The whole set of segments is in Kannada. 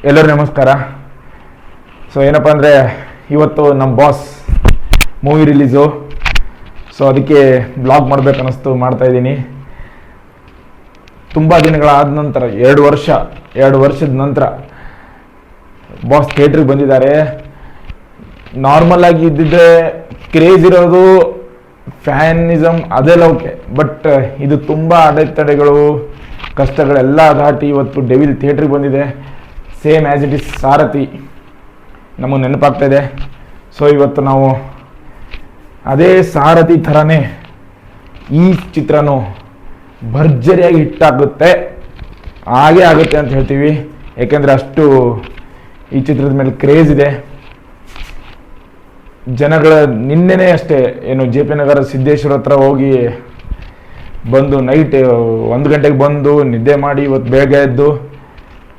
ಎಲ್ಲರೂ ನಮಸ್ಕಾರ. ಸೊ ಏನಪ್ಪ ಅಂದರೆ ಇವತ್ತು ನಮ್ಮ ಬಾಸ್ ಮೂವಿ ರಿಲೀಸು. ಸೊ ಅದಕ್ಕೆ ಬ್ಲಾಗ್ ಮಾಡಬೇಕು ಅನ್ನಿಸ್ತು, ಮಾಡ್ತಾಯಿದ್ದೀನಿ. ತುಂಬ ದಿನಗಳಾದ ನಂತರ 2 ವರ್ಷದ ನಂತರ ಬಾಸ್ ಥಿಯೇಟ್ರಿಗೆ ಬಂದಿದ್ದಾರೆ. ನಾರ್ಮಲ್ ಆಗಿ ಇದ್ದಿದ್ದೆ ಕ್ರೇಜ್ ಇರೋದು, ಫ್ಯಾನಿಸಮ್ ಅದೆಲ್ಲ ಓಕೆ, ಬಟ್ ಇದು ತುಂಬ ಅಡೆತಡೆಗಳು ಕಷ್ಟಗಳೆಲ್ಲ ದಾಟಿ ಇವತ್ತು ಡೆವಿಲ್ ಥಿಯೇಟ್ರಿಗೆ ಬಂದಿದೆ. ಸೇಮ್ ಆ್ಯಸ್ ಇಟ್ ಇಸ್ ಸಾರಥಿ ನಮಗೆ ನೆನಪಾಗ್ತಾಯಿದೆ. ಸೊ ಇವತ್ತು ನಾವು ಅದೇ ಸಾರಥಿ ಥರನೇ ಈ ಚಿತ್ರನೂ ಭರ್ಜರಿಯಾಗಿ ಹಿಟ್ಟಾಗುತ್ತೆ, ಹಾಗೇ ಆಗುತ್ತೆ ಅಂತ ಹೇಳ್ತೀವಿ. ಏಕೆಂದರೆ ಅಷ್ಟು ಈ ಚಿತ್ರದ ಮೇಲೆ ಕ್ರೇಜ್ ಇದೆ. ಜನಗಳ ನಿನ್ನೆನೇ ಅಷ್ಟೇ ಏನು JP ನಗರ ಸಿದ್ದೇಶ್ವರ ಹತ್ರ ಹೋಗಿ ಬಂದು ನೈಟ್ 1 ಗಂಟೆಗೆ ಬಂದು ನಿದ್ದೆ ಮಾಡಿ ಇವತ್ತು ಬೇಗ ಎದ್ದು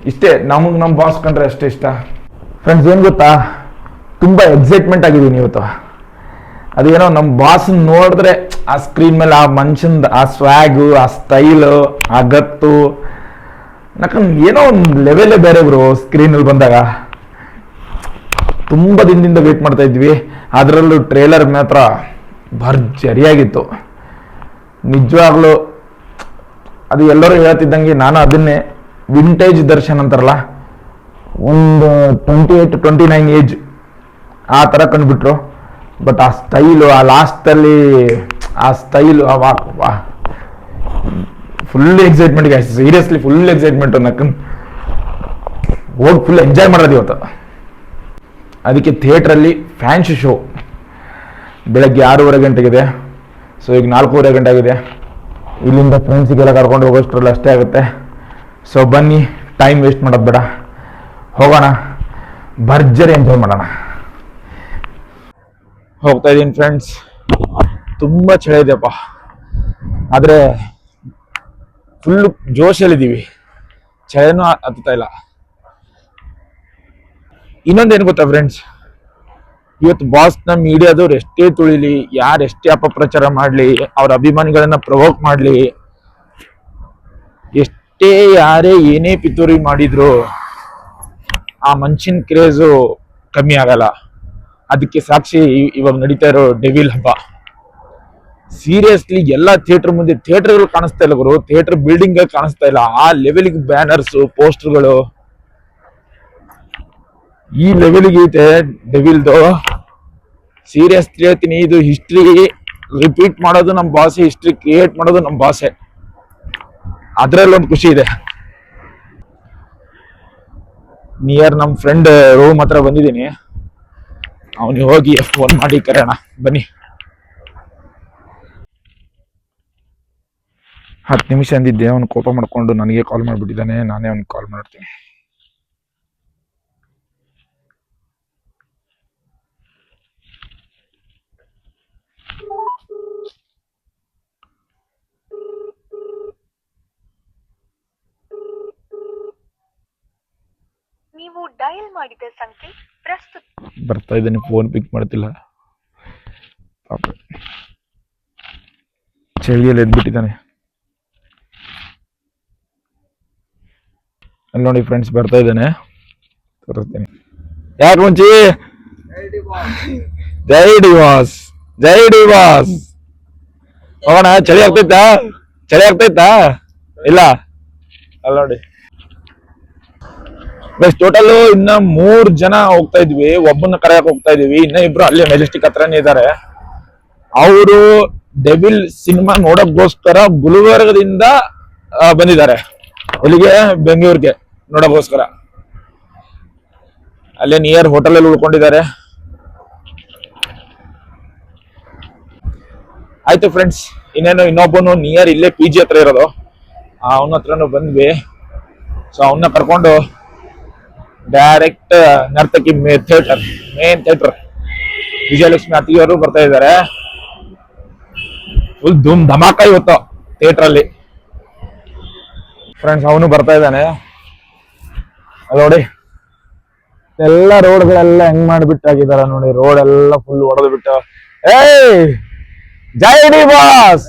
ಇಷ್ಟೇ. ನಮ್ಮ ಬಾಸ್ ಕಂಡ್ರೆ ಅಷ್ಟೇ ಇಷ್ಟ. ಫ್ರೆಂಡ್ಸ್, ಏನು ಗೊತ್ತಾ, ತುಂಬ ಎಕ್ಸೈಟ್ಮೆಂಟ್ ಆಗಿದ್ದೀನಿ ಇವತ್ತು. ಅದೇನೋ ನಮ್ಮ ಬಾಸ್ ನೋಡಿದ್ರೆ ಆ ಸ್ಕ್ರೀನ್ ಮೇಲೆ ಆ ಮನುಷ್ಯಂದು ಆ ಸ್ವ್ಯಾಗು, ಆ ಸ್ಟೈಲು, ಆ ಗತ್ತು, ಯಾಕಂದ್ರೆ ಏನೋ ಒಂದು ಲೆವೆಲೇ ಬೇರೆ ಬ್ರೋ. ಸ್ಕ್ರೀನಲ್ಲಿ ಬಂದಾಗ ತುಂಬ ದಿನದಿಂದ ವೇಟ್ ಮಾಡ್ತಾ ಇದ್ವಿ. ಅದರಲ್ಲೂ ಟ್ರೇಲರ್ ಮಾತ್ರ ಭರ್ಜರಿಯಾಗಿತ್ತು ನಿಜವಾಗ್ಲೂ. ಅದು ಎಲ್ಲರೂ ಹೇಳ್ತಿದ್ದಂಗೆ ನಾನು ಅದನ್ನೇ ವಿಂಟೇಜ್ ದರ್ಶನ್ ಅಂತಾರಲ್ಲ, ಒಂದು 28-29 ಏಜ್ ಆ ಥರ ಕಂಡುಬಿಟ್ರು. ಬಟ್ ಆ ಸ್ಟೈಲು, ಆ ಲಾಸ್ಟಲ್ಲಿ ಆ ಸ್ಟೈಲು, ವಾ ಫುಲ್ ಎಕ್ಸೈಟ್ಮೆಂಟ್ಗೆ ಆಯ್ತು. ಸೀರಿಯಸ್ಲಿ ಫುಲ್ ಎಕ್ಸೈಟ್ಮೆಂಟ್ ನಕ್ಕನ್ ಹೋಗಿ ಫುಲ್ ಎಂಜಾಯ್ ಮಾಡೋದು ಇವತ್ತು. ಅದಕ್ಕೆ ಥಿಯೇಟ್ರಲ್ಲಿ ಫ್ಯಾನ್ಸ್ ಶೋ ಬೆಳಗ್ಗೆ 6:30 ಗಂಟೆಗಿದೆ. ಸೊ ಈಗ 4:30 ಗಂಟೆ ಆಗಿದೆ. ಇಲ್ಲಿಂದ ಫ್ರೆಂಡ್ಸಿಗೆಲ್ಲ ಕರ್ಕೊಂಡು ಹೋಗೋಷ್ಟರಲ್ಲಿ ಅಷ್ಟೇ ಆಗುತ್ತೆ. ಸೊ ಬನ್ನಿ, ಟೈಮ್ ವೇಸ್ಟ್ ಮಾಡೋದು ಬೇಡ, ಹೋಗೋಣ, ಭರ್ಜರಿ ಎಂಜಾಯ್ ಮಾಡೋಣ. ಹೋಗ್ತಾ ಇದ್ದೀನಿ ಫ್ರೆಂಡ್ಸ್. ತುಂಬ ಚಳಿ ಇದೆಯಪ್ಪ, ಆದರೆ ಫುಲ್ಲು ಜೋಶಲ್ಲಿದ್ದೀವಿ, ಚಳಿನೂ ಹತ್ತುತ್ತಾ ಇಲ್ಲ. ಇನ್ನೊಂದೇನು ಗೊತ್ತಾ ಫ್ರೆಂಡ್ಸ್, ಇವತ್ತು ಬಾಸ್ನ ಮೀಡಿಯಾದವ್ರು ಎಷ್ಟೇ ತುಳಿಲಿ, ಯಾರು ಎಷ್ಟೇ ಅಪಪ್ರಚಾರ ಮಾಡಲಿ, ಅವ್ರ ಅಭಿಮಾನಿಗಳನ್ನ ಪ್ರವೋಕ್ ಮಾಡಲಿ, ಎಷ್ಟೇ ಯಾರೇ ಏನೇ ಪಿತೂರಿ ಮಾಡಿದ್ರು ಆ ಮನುಷ್ಯನ ಕ್ರೇಜು ಕಮ್ಮಿ ಆಗಲ್ಲ. ಅದಕ್ಕೆ ಸಾಕ್ಷಿ ಇವಾಗ ನಡೀತಾ ಇರೋ ಡೆವಿಲ್ ಹಬ್ಬ. ಸೀರಿಯಸ್ಲಿ ಎಲ್ಲ ಥಿಯೇಟರ್ ಮುಂದೆ ಥಿಯೇಟರ್ಗಳು ಕಾಣಿಸ್ತಾ ಇಲ್ಲ ಗುರು, ಥಿಯೇಟರ್ ಬಿಲ್ಡಿಂಗ್ ಕಾಣಿಸ್ತಾ ಇಲ್ಲ. ಆ ಲೆವೆಲ್ಗೆ ಬ್ಯಾನರ್ಸು, ಪೋಸ್ಟರ್ಗಳು ಈ ಲೆವೆಲ್ಗೆ ಐತೆ ಡೆವಿಲ್ದು. ಸೀರಿಯಸ್ಲಿ ಹೇಳ್ತೀನಿ, ಇದು ಹಿಸ್ಟ್ರಿ ರಿಪೀಟ್ ಮಾಡೋದು ನಮ್ಮ ಬಾಸೆ, ಹಿಸ್ಟ್ರಿ ಕ್ರಿಯೇಟ್ ಮಾಡೋದು ನಮ್ಮ ಬಾಸೆ. ಅದರಲ್ಲೊಂದು ಖುಷಿ ಇದೆ. ನಿಯರ್ ನಮ್ಮ ಫ್ರೆಂಡ್ ರೂಮ್ ಹತ್ರ ಬಂದಿದ್ದೀನಿ. ಅವನಿಗೆ ಹೋಗಿ ಫೋನ್ ಮಾಡಿ ಕರೆಯೋಣ ಬನ್ನಿ. 10 ನಿಮಿಷ ಅಂದಿದ್ದೆ, ಅವನು ಕೋಪ ಮಾಡ್ಕೊಂಡು ನನಗೆ ಕಾಲ್ ಮಾಡಿಬಿಟ್ಟಿದ್ದಾನೆ. ನಾನೇ ಅವ್ನಿಗೆ ಕಾಲ್ ಮಾಡ್ತೀನಿ. ನೀವು ಡಯಲ್ ಮಾಡಿದ ಸಂಖ್ಯೆ ಪ್ರಸ್ತುತ ಬರ್ತಾ ಇದ್ದಾನೆ, ಫೋನ್ ಪಿಕ್ ಮಾಡ್ತಿಲ್ಲ. ಪಾಪ ಚಳಿಯಲ್ಲಿ ಎದ್ಬಿಟ್ಟಿದ್ದಾನೆ. ಅಲ್ಲಿ ನೋಡಿ ಫ್ರೆಂಡ್ಸ್, ಬರ್ತಾ ಇದ್ದಾನೆ, ತೋರಿಸ್ತೇನೆ. ಯಾಕೆ ಮುಂಚಿ? ಜೈ ಡಿ ಬಾಸ್, ಜೈ ಡಿ ಬಾಸ್. ಹೋಗೋಣ. ಚಳಿ ಆಗ್ತೈತಾ ಇಲ್ಲ? ಅಲ್ಲಿ ನೋಡಿ ಟೋಟಲ್ ಇನ್ನ 3 ಜನ ಹೋಗ್ತಾ ಇದ್ವಿ, ಒಬ್ಬನ ಕರೆಯಕ್ ಹೋಗ್ತಾ ಇದೀವಿ. ಇನ್ನ 2 ಅಲ್ಲೇ ಮೆಜೆಸ್ಟಿಕ್ ಹತ್ರನೇ ಇದ್ದಾರೆ. ಅವರು ಡೆವಿಲ್ ಸಿನಿಮಾ ನೋಡಕ್ಕೋಸ್ಕರ ಗುಲ್ಬರ್ಗದಿಂದ ಬಂದಿದ್ದಾರೆ. ಎಲ್ಲಿಗೆ? ಬೆಂಗಳೂರಿಗೆ ನೋಡಕ್ಕೋಸ್ಕರ. ಅಲ್ಲೇ ನಿಯರ್ ಹೋಟೆಲ್ ಅಲ್ಲಿ ಉಳ್ಕೊಂಡಿದ್ದಾರೆ. ಆಯ್ತು ಫ್ರೆಂಡ್ಸ್, ಇನ್ನೊಬ್ಬನು ನಿಯರ್ ಇಲ್ಲೇ PG ಹತ್ರ ಇರೋದು, ಅವನ ಹತ್ರನು ಬಂದ್ವಿ. ಸೊ ಅವನ್ನ ಕರ್ಕೊಂಡು ಡೈರೆಕ್ಟ್ ನರ್ತಕಿ ಮೇನ್ ಥಿಯೇಟರ್ ವಿಜಯಲಕ್ಷ್ಮಿ ಅತ್ತಿಗೆಯವರು ಬರ್ತಾ ಇದ್ದಾರೆ. ಫುಲ್ ಧೂಮ್ ಧಮಾಕ ಇವತ್ತು ಥಿಯೇಟರ್ ಅಲ್ಲಿ. ಫ್ರೆಂಡ್ಸ್, ಅವನು ಬರ್ತಾ ಇದ್ದಾನೆ. ನೋಡಿ ಎಲ್ಲ ರೋಡ್ಗಳೆಲ್ಲ ಹೆಂಗ್ ಮಾಡಿಬಿಟ್ಟಾಗಿದಾರ ನೋಡಿ. ರೋಡ್ ಎಲ್ಲ ಫುಲ್ ಹೊಡೆದು ಬಿಟ್ಟು. ಜೈ ಡಿ ಬಾಸ್,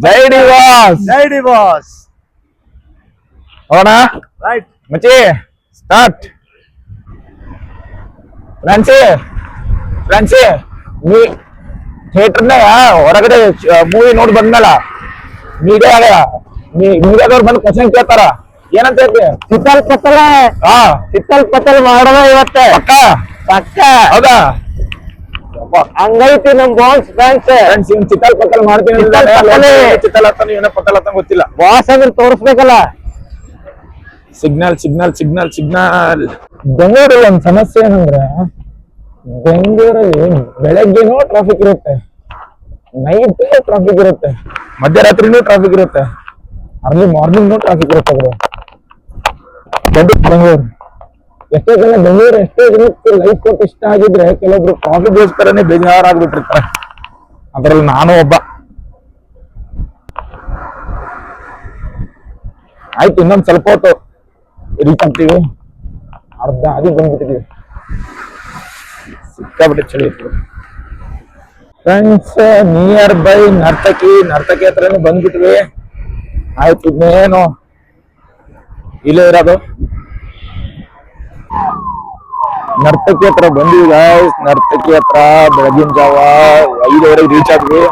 ಜೈ ಡಿ ಬಾಸ್, ಜೈ ಡಿ ಬಾಸ್. ಹೋಗೋಣ. ರೈಟ್ ಮಚ್ಚಿ, ಸ್ಟಾರ್ಟ್. ಫ್ರೆಂಡ್ಸಿ ಥಿಯೇಟರ್ನಾಗ ಹೊರಗಡೆ ಮೂವಿ ನೋಡಿ ಬಂದ್ಮೇಲ ಮೀಡಿಯಾದವ್ರು ಬಂದು ಕ್ವಶನ್ ಕೇಳ್ತಾರ, ಏನಂತ ಹೇಳ್ತೀವಿ? ಚಿತ್ತಲ್ ಪತ್ತಲ್ ಮಾಡೋದ ಇವತ್ತ ಪಕ್ಕ. ಹೌದಾ? ಹಂಗೈತಿ ನಮ್ ಬಾಸ್ ಫ್ರೆಂಡ್ಸ್. ಇವ್ನು ಚಿತ್ತಲ್ ಪತ್ತಲ್ ಮಾಡ್ತೀನಿ, ಚಿತ್ತಲ್ ಹತ್ತಾನ ಏನೋ ಪತ್ತಲ್ ಹತ್ತಾನ ಗೊತ್ತಿಲ್ಲ. ಬಾಸ್ ಅಂದ್ರೆ ತೋರಿಸ್ಬೇಕಲ್ಲ. ಸಿಗ್ನಲ್. ಬೆಂಗಳೂರಲ್ಲಿ ಒಂದ್ ಸಮಸ್ಯೆ ಏನಂದ್ರೆ, ಬೆಂಗಳೂರಲ್ಲಿ ಬೆಳಗ್ಗೆನೂ ಟ್ರಾಫಿಕ್ ಇರುತ್ತೆ, ನೈಟ್ ಟ್ರಾಫಿಕ್ ಇರುತ್ತೆ, ಮಧ್ಯರಾತ್ರಿನೂ ಟ್ರಾಫಿಕ್ ಇರುತ್ತೆ, ಅರ್ಲಿ ಮಾರ್ನಿಂಗ್ ಟ್ರಾಫಿಕ್ ಇರುತ್ತೆ. ಬೆಂಗಳೂರು ಎಷ್ಟೋ ಜನಕ್ಕೆ ಲೈಫ್ ಕೊಟ್ಟು ಇಷ್ಟ ಆಗಿದ್ರೆ ಕೆಲವೊಬ್ರು ಟ್ರಾಫಿಕ್ಗೋಸ್ಕರನೇ ಬೇಜಾರಾಗ್ಬಿಟ್ಟಿರ್ತಾರೆ. ಅದ್ರಲ್ಲಿ ನಾನು ಒಬ್ಬ. ಆಯ್ತು, ಇನ್ನೊಂದ್ ಸ್ವಲ್ಪ ಹೊತ್ತು ರೀಚ್ ಆಗ್ತೀವಿ. ಅರ್ಧ ಅದಕ್ಕೆ ಬಂದ್ಬಿಟ್ಟಿದೀವಿ. ಸಿಕ್ಕಾಬಿಟ್ಟೆ ಚಳಿ ಇತ್ತು ಫ್ರೆಂಡ್ಸ್. ನಿಯರ್ ಬೈ ನರ್ತಕಿ ಹತ್ರನೇ ಬಂದ್ಬಿಟ್ವಿ. ಆಯ್ತು, ಇನ್ನೇನು ಇಲ್ಲೇ ಇರೋದು. ನರ್ತಕಿ ಹತ್ರ ಬಂದಿವಿ ಗಾಯ್ಸ್. ನರ್ತಕಿ ಹತ್ರ ಬೆಳಗಿನ ಜಾವ 5:30 ರೀಚ್ ಆದ್ವಿ.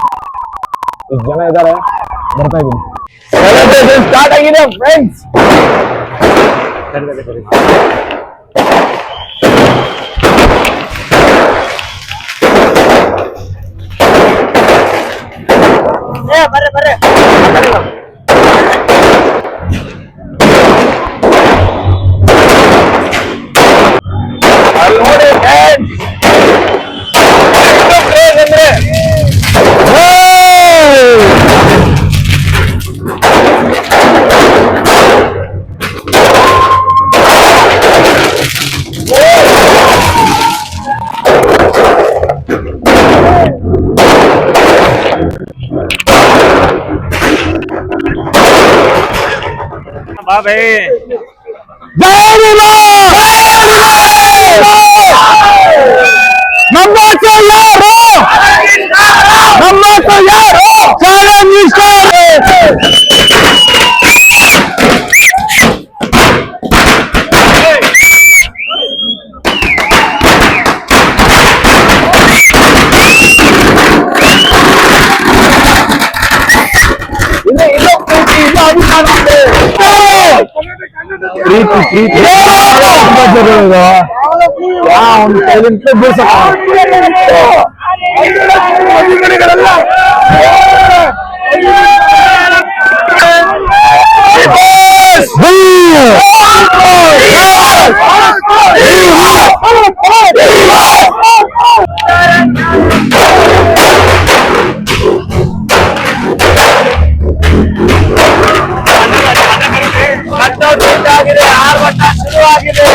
ಇಷ್ಟು ಜನ ಇದ್ದಾರೆ, ಬರ್ತಾ ಇದೀನಿ. ಸೆಲೆಬ್ರೇಷನ್ ಸ್ಟಾರ್ಟ್ ಆಗಿದೆ ಫ್ರೆಂಡ್ಸ್. ಬರ್ರಿ ಅಲ್ಲಿ ನೋಡಿ ಅಂದ್ರೆ ಬಾಬೇ ಒಂದು ಸೈಲೆಂಟ್ ಆರ್ಭಟ ಶುರುವಾಗಿದೆ.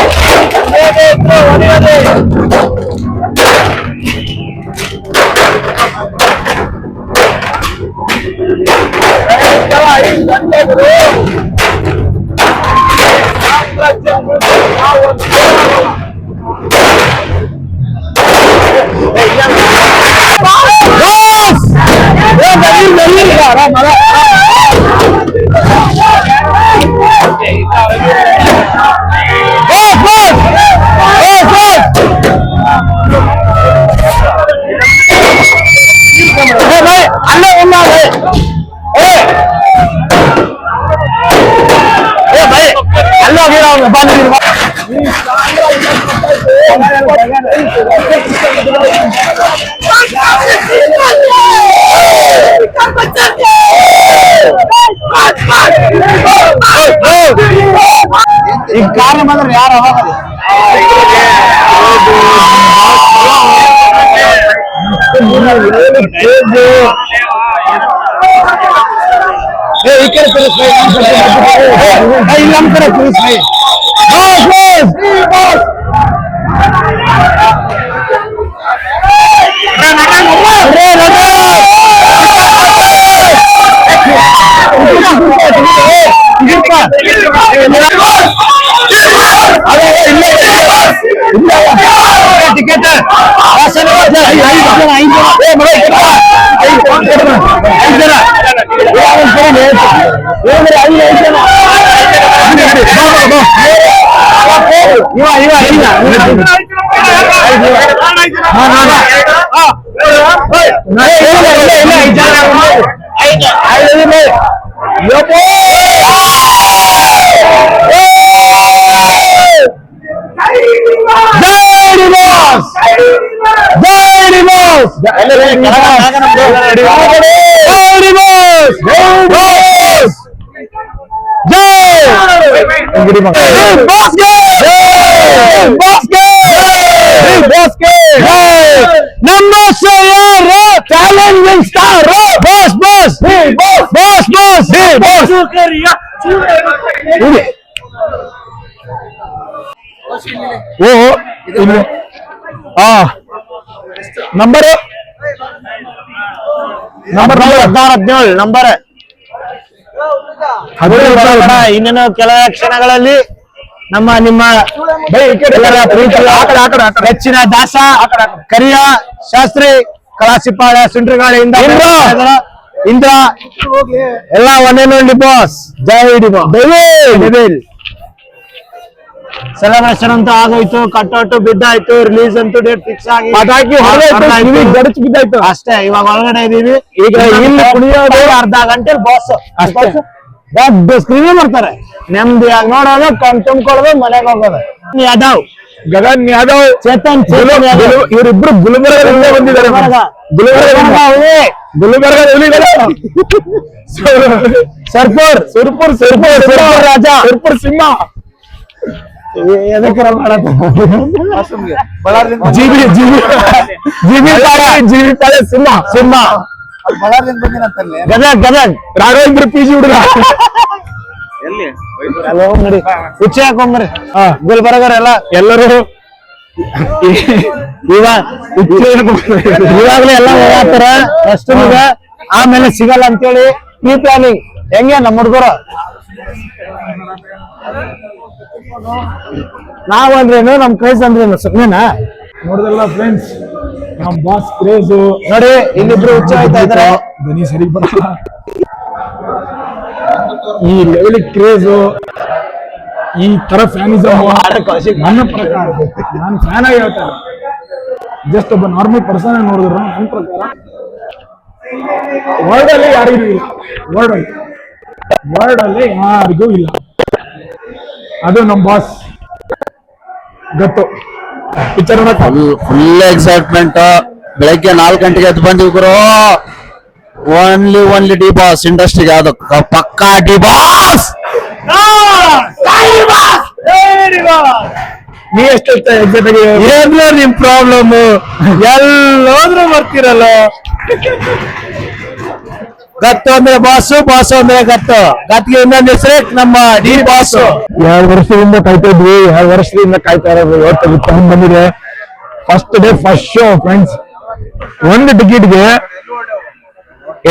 ಈಗ ಕಾರಣ ಬಂದ್ರೆ ಯಾರು ಈ ಕಡೆ ಇಲ್ಲ ನಮ್ಮ ಕಡೆ ticket challenging star boss boss boss boss boss ಓ ನಂಬರ್ 17 ನಂಬರ್ ಇನ್ನೇನು ಕೆಲವು ಕ್ಷಣಗಳಲ್ಲಿ ನಿಮ್ಮ ಹೆಚ್ಚಿನ ದಾಸ ಕರಿಯ ಶಾಸ್ತ್ರಿ ಕಲಾಸಿಪಾಳ್ಯ ಸುಂಟ್ರಗಾಳಿಯಿಂದ ಇಂದ್ರ ಎಲ್ಲ ಒಂದೇ ಬಾಸ್ ಜೈ ಡಿ ಬಾಸ್ ಸೆಲೆಬ್ರೇಷನ್ ಅಂತ ಆಗೋಯ್ತು, ಕಟ್ಔಟ್ ಬಿದ್ದಾಯ್ತು, ರಿಲೀಸ್ ಅಂತೂ ಡೇಟ್ ಫಿಕ್ಸ್ ಆಗಿ ಬಿದ್ದಾಯ್ತು ಅಷ್ಟೇ. ಇವಾಗ ಒಳಗಡೆ ಇದೀವಿ, ಈಗ ಇಲ್ಲಿ ಕುಣಿಯೋದು ಅರ್ಧ ಗಂಟೆ ಬಾಸ್ ಅಷ್ಟೇ. ದೊಡ್ಡ ಸ್ಕ್ರೀನ್ ಮಾಡ್ತಾರೆ, ನೆಮ್ಮದಿಯಾಗಿ ನೋಡೋದು, ಕಣ್ ತುಂಬ್ಕೊಳ್ಳೋದು, ಮನೆಗೆ ಹೋಗೋದು. ಯಾದವ್, ಗಗನ್ ಯಾದವ್, ಚೇತನ್ ಇವರಿಬ್ರು ಗುಲ್ಬರ್ಗದಿಂದ ಬಂದಿದ್ದಾರೆ. ಸರ್ಪುರ್ ಸುರ್ಪುರ್ ಸುರ್ಪುರ್ ಸುರ್ಪುರ್ ರಾಜ ಸುರ್ಪುರ್ ಸಿಂಹ ಗದಗ್ ಗದಗ್ ರಾಘವೇಂದ್ರ ಪಿಜಿ ಹುಡುಗ ಹುಚ್ಚೆ ಹಾಕೊಂಬ್ರಿ ಗುಲ್ಬರ್ಗರ್ ಎಲ್ಲರೂ ಇವಾಗ್ಲೇ ಎಲ್ಲ ಹೋಗ್ತಾರ ಅಷ್ಟು ಆಮೇಲೆ ಸಿಗಲ್ಲ ಅಂತೇಳಿ ಪ್ರೀ ಪ್ಲಾನಿಂಗ್. ಹೆಂಗೆ ನಮ್ಮ ಹುಡುಗರು ನಾವಂದ್ರೇನು ನಮ್ ಕ್ರೇಜ್ ಅಂದ್ರೇನು ಸುಮ್ಮನೆನಾ? ನೋಡಿದ್ರಲ್ಲ ಫ್ರೆಂಡ್ಸ್, ನಮ್ ಬಾಸ್ ಕ್ರೇಜ್ ನೋಡಿ. ಇಲ್ಲಿಬ್ರು ಹುಚ್ಚ ಆಯ್ತಾ ಇದಾರೆ, ಧ್ವನಿ ಸರಿ ಬರಲ್ಲ. ಈ ಲೆವೆಲ್ ಕ್ರೇಜ್, ಈ ತರ ಫ್ಯಾನಿಸಮ್ ನನ್ನ ಪ್ರಕಾರ, ನಾನು ಫ್ಯಾನ್ ಆಗಿ ಹೇಳ್ತೇನೆ. ಜಸ್ಟ್ ಒಬ್ಬ ನಾರ್ಮಲ್ ಪರ್ಸನ್ ನೋಡಿದ್ರು ನನ್ನ ಪ್ರಕಾರ ವರ್ಲ್ಡ್ ಅಲ್ಲಿ ಯಾರಿಗೂ ಇಲ್ಲ. ವರ್ಲ್ಡ್ ಅಲ್ಲಿ ಯಾರಿಗೂ ಇಲ್ಲ. ಅದು ನಮ್ ಬಾಸ್ ಗೊತ್ತು. Picture full excitement. ಬೆಳಗ್ಗೆ 4 ಗಂಟೆಗೆ ಎದ್ದು ಬಂದಿವಿ ಗುರು. ಓನ್ಲಿ ಡಿ ಬಾಸ್ ಇಂಡಸ್ಟ್ರಿಗೆ ಅದು ಪಕ್ಕಾ ಡಿ ಬಾಸ್. ನೀ ಎಷ್ಟು ಏನ್ರ ನಿಮ್ ಪ್ರಾಬ್ಲಮ್? ಎಲ್ಲೋದ್ರೂ ಬರ್ತಿರಲ್ಲ. ಗತ್ತು ಅಂದ್ರೆ ಬಾಸು, ಬಾಸು ಅಂದ್ರೆ ಗತ್ತು. ಗತ್ತಿಗೆ ಇನ್ನೊಂದು ಹೆಸರೇ ನಮ್ಮ ಡಿ ಬಾಸ್. 2 ವರ್ಷದಿಂದ ಕಾಯ್ತಾ ಇದ್ವಿ, 2 ವರ್ಷದಿಂದ ಕಾಯ್ತಾ ಇರೋದು. ಇವತ್ತು ತಗೊಂಡ್ ಬಂದಿದೆ. First day first show friends. 1 ಟಿಕೆಟ್ಗೆ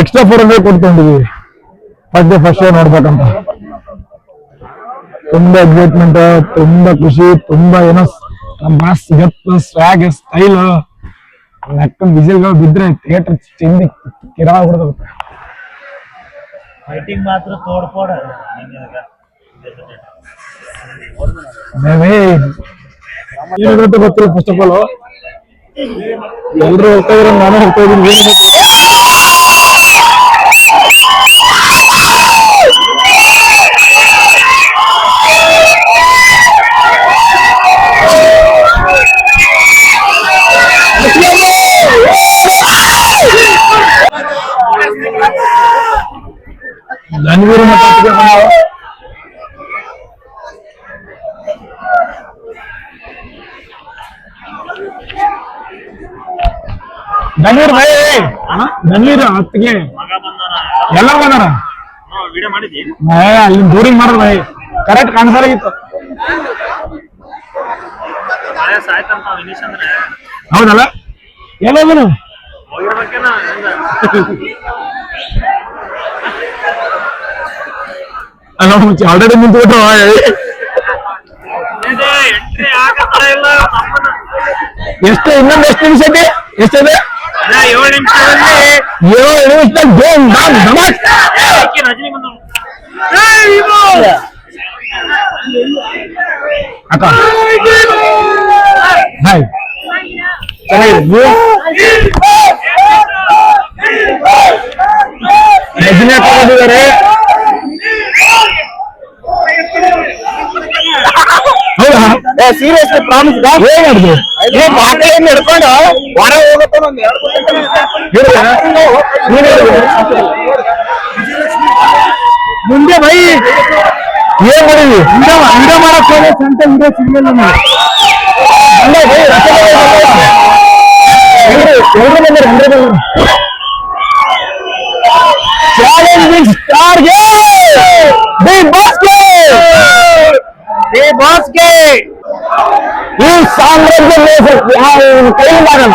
ಎಕ್ಸ್ಟ್ರಾ 400 ಕೊಡ್ಕೊಂಡಿದೀವಿ. ಫಸ್ಟ್ ಡೇ ಫಸ್ಟ್ ಶೋ ನೋಡ್ಬೇಕಂತ. ತುಂಬಾ ಎಕ್ಸೈಟ್ಮೆಂಟ್, ತುಂಬಾ ಖುಷಿ, ತುಂಬಾ ಏನೋ ನಮ್ಮ ಬಾಸ್ ಗತ್ತು, ಸ್ವ್ಯಾಗ್, ಸ್ಟೈಲ್, ನಕ್ಕನ್ ವಿಸಿಲ್ಗಳು ಬಿದ್ರೆ ಥಿಯೇಟರ್ ಚಿಂದಿ ಕಿರಾ ಹೊಡೆದ. ಫೈಟಿಂಗ್ ಮಾತ್ರ ತೋಡ್ಪೋಡ. ಏನಾಗುತ್ತೆ ಗೊತ್ತಿಲ್ಲ. ಫಸ್ಟ್ ಆಫ್ ಆಲ್ ಎಲ್ರು ಹೋಗ್ತಾ ಇದ್ರೆ ನಾನು ಹೋಗ್ತಾ ಇದ್ದೀನಿ. ಧನ್ವೀರ್ ಮತ್ತೆ ಧನ್ವೀರ್ ಭಯ, ಧನ್ವೀರ್ ಹತ್ತಿಗೆ ಎಲ್ಲ ಬಂದಾರ. ಅಲ್ಲಿ ದೂರಿಂಗ್ ಮಾಡೋದು ಭಯ ಕರೆಕ್ಟ್ ಕಾಣಿಸಲಾಗಿತ್ತು. ಹೌದಲ್ಲ? ಎಲ್ಲೋದನು ಆಲ್ರೆಡಿ ನಿಂತ್ಬಿಟ್ಟು ಎಷ್ಟು ಇನ್ನೊಂದು ಎಷ್ಟು ನಿಮಿಷ ಐತಿ? ಎಷ್ಟಿದೆ? 7 ನಿಮಿಷದಲ್ಲಿ ಅಕ್ಕ ಹಾಯ್ ಚೆನ್ನಾಗಿದೆ ನೀವು ರಜನಿ ಅಕ್ಕ ಬಂದಿದ್ದಾರೆ ಸೀರಿಯಸ್ಲಿ ಪ್ರಾಮಿಸ್ ಏನ್ ಮಾಡಿದ್ರು ಬಾಟಲಿಯನ್ನು ಹಿಡ್ಕೊಂಡು ಹೊರ ಹೋಗುತ್ತೆ ಮುಂದೆ ಬೈ ಏನ್ ಮಾಡಿದ್ವಿ ವಿಡಿಯೋ ಮಾಡಕ್ ಹೋದ್ರೆ ಸ್ವಂತ ವಿಡಿಯೋ ಸಿಗ್ಲಿಲ್ಲ ಚಾಲೆಂಜಿಂಗ್ ಸ್ಟಾರ್ಗೆ ಬಾಸ್ಗೆ ಈ ಸಾಮ್ರಾಜ್ಯ ಕೈ ಮಾಡೋಣ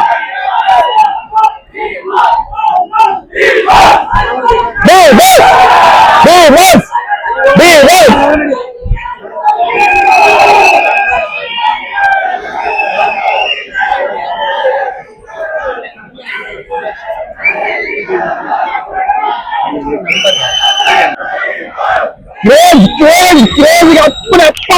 ಅಪ್ಪನಪ್ಪ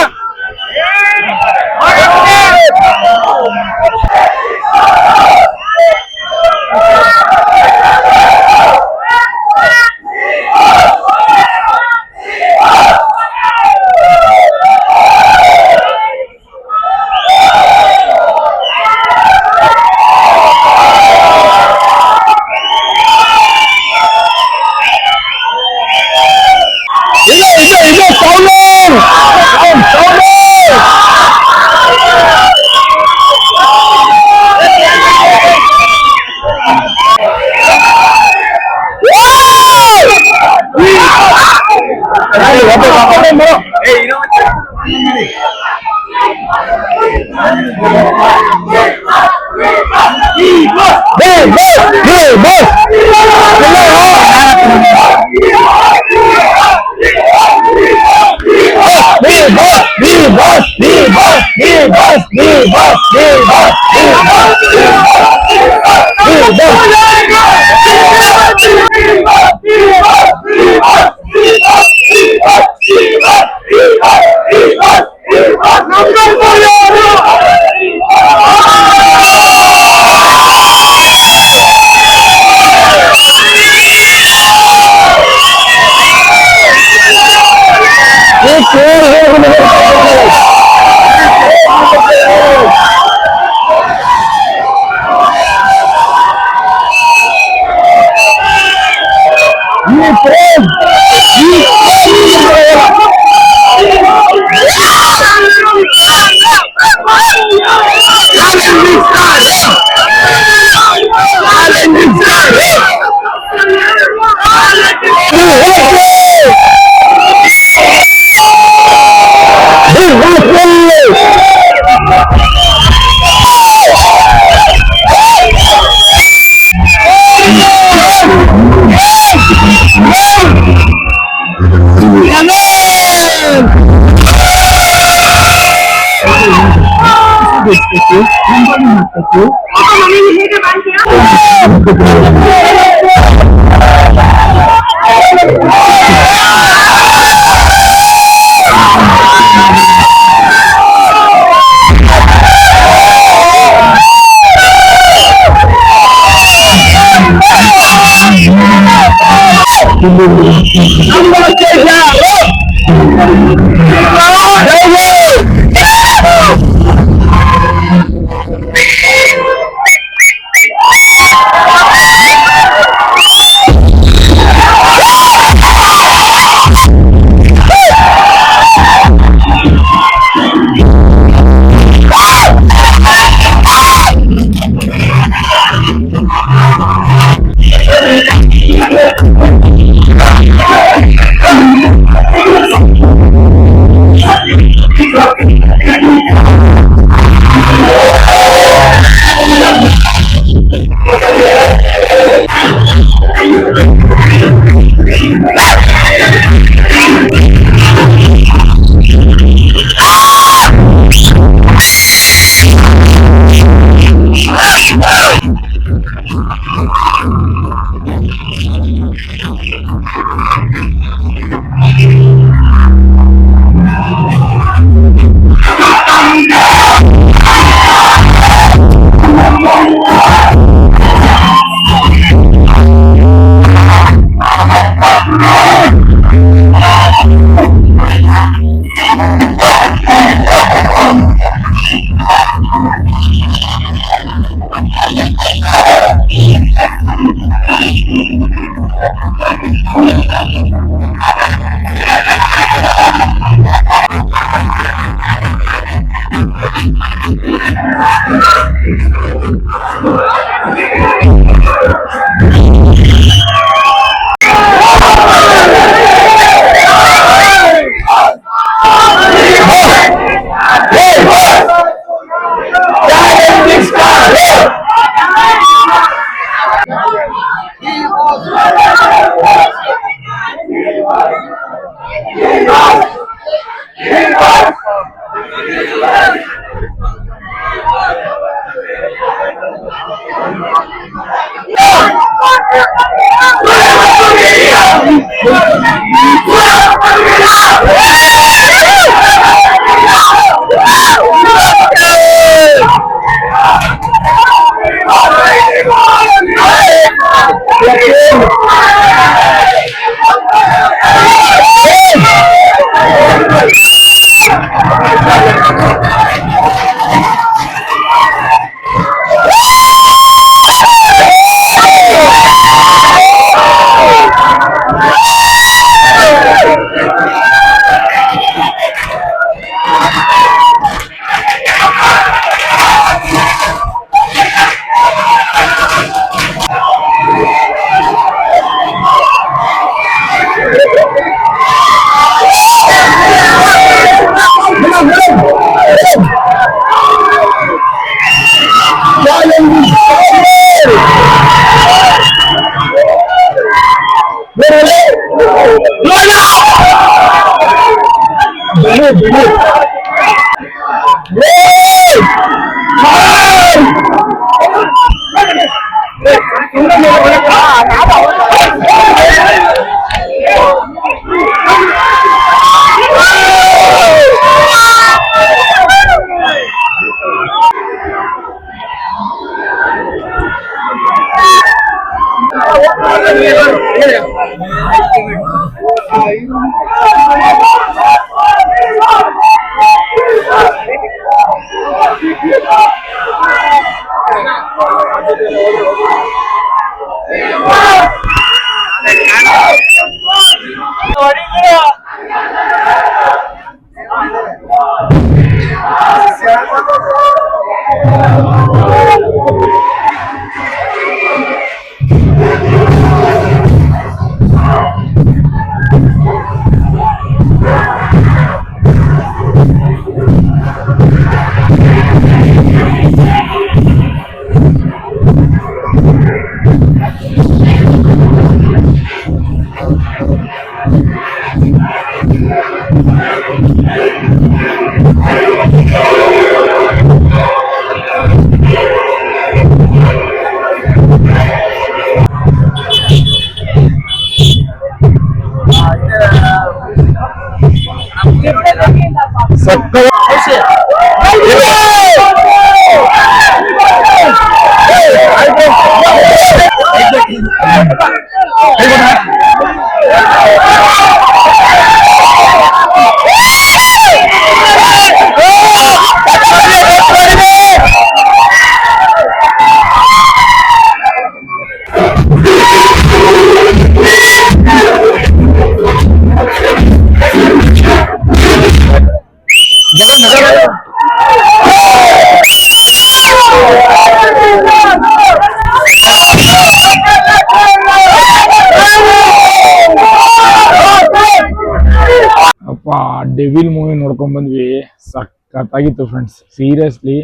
ಅಪ್ಪ ಡೆವಿಲ್ ಮೂವಿ ನೋಡ್ಕೊಂಡ್ ಬಂದ್ವಿ, ಸಖತ್ತಾಗಿತ್ತು ಫ್ರೆಂಡ್ಸ್. ಸೀರಿಯಸ್ಲಿ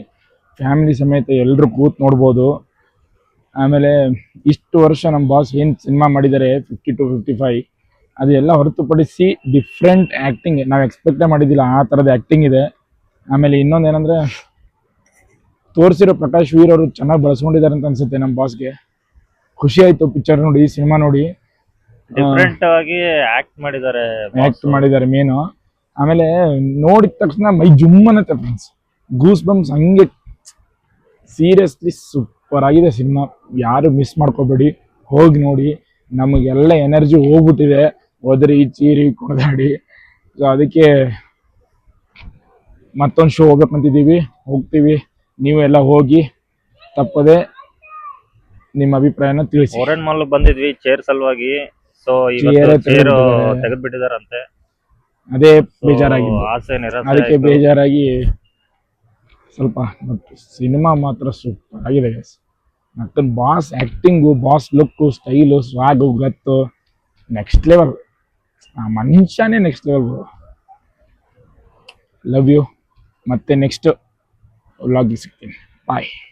ಫ್ಯಾಮಿಲಿ ಸಮೇತ ಎಲ್ಲರೂ ಕೂತ್ ನೋಡ್ಬೋದು. ಆಮೇಲೆ ಇಷ್ಟು ವರ್ಷ ನಮ್ಮ ಬಾಸ್ ಏನು ಸಿನಿಮಾ ಮಾಡಿದ್ದಾರೆ 50 to 55, ಅದೆಲ್ಲ ಹೊರತುಪಡಿಸಿ ಡಿಫ್ರೆಂಟ್ ಆ್ಯಕ್ಟಿಂಗ್, ನಾವು ಎಕ್ಸ್ಪೆಕ್ಟೇ ಮಾಡಿದ್ದಿಲ್ಲ ಆ ಥರದ ಆ್ಯಕ್ಟಿಂಗ್ ಇದೆ. ಆಮೇಲೆ ಇನ್ನೊಂದು ಏನಂದರೆ, ತೋರಿಸಿರೋ ಪ್ರಕಾಶ್ ವೀರ್ ಅವರು ಚೆನ್ನಾಗಿ ಬಳಸ್ಕೊಂಡಿದ್ದಾರೆ ಅಂತ ಅನ್ಸುತ್ತೆ ನಮ್ಮ ಬಾಸ್ಗೆ. ಖುಷಿ ಆಯಿತು ಪಿಕ್ಚರ್ ನೋಡಿ, ಸಿನಿಮಾ ನೋಡಿ. ಡಿಫ್ರೆಂಟ್ ಆಗಿ ಆಕ್ಟ್ ಮಾಡಿದ್ದಾರೆ ಮೇನು. ಆಮೇಲೆ ನೋಡಿದ ತಕ್ಷಣ ಮೈ ಜುಮ್ ಅನ್ನತ್ತೆ ಫ್ರೆಂಡ್ಸ್, ಗೂಸ್ ಬಂಪ್ಸ್ ಹಂಗೆ. ಸೀರಿಯಸ್ಲಿ ಸೂಪರ್ ಆಗಿದೆ ಸಿನಿಮಾ, ಯಾರು ಮಿಸ್ ಮಾಡ್ಕೋಬೇಡಿ, ಹೋಗಿ ನೋಡಿ. ನಮಗೆಲ್ಲ ಎನರ್ಜಿ ಹೋಗ್ಬಿಟ್ಟಿದೆ ಒದರಿ ಚೀರಿ ಕುಣಿದಾಡಿ. ಸೊ ಅದಕ್ಕೆ ಮತ್ತೊಂದು ಶೋ ಹೋಗ್ಬೇಕಂತಿದ್ದೀವಿ, ಹೋಗ್ತೀವಿ. ನೀವು ಎಲ್ಲ ಹೋಗಿ ತಪ್ಪದೆ ನಿಮ್ಮ ಅಭಿಪ್ರಾಯನ ತಿಳಿಸಿ. ಓರೆನ್ ಮಾಲ್ ಬಂದಿದ್ವಿ ಚೇರ್ ಸಲುವಾಗಿ, ಸೊ ಇವತ್ತು ಚೇರ್ ತೆಗೆದ್ಬಿಟ್ಟಿದಾರಂತೆ. ಅದೇ ಬೇಜಾರಾಗಿ, ಆಸೆ ನಿರಾಸೆ ಅದಕ್ಕೆ ಆಯ್ತು. ಬೇಜಾರಾಗಿ ಸ್ವಲ್ಪ ಬಟ್ ಸಿನಿಮಾ ಮಾತ್ರ ಸೂಪರ್ ಆಗಿದೆ ಮತ್ತು boss acting, boss look, style, swag, ಗತ್ತು ನೆಕ್ಸ್ಟ್ ಲೆವೆಲ್. ಆ ಮನುಷ್ಯನೇ ನೆಕ್ಸ್ಟ್ ಲೆವೆಲ್. Love you. ಮತ್ತೆ ನೆಕ್ಸ್ಟ್ ವ್ಲಾಗಿಗೆ ಸಿಗ್ತೀನಿ. ಬಾಯ್.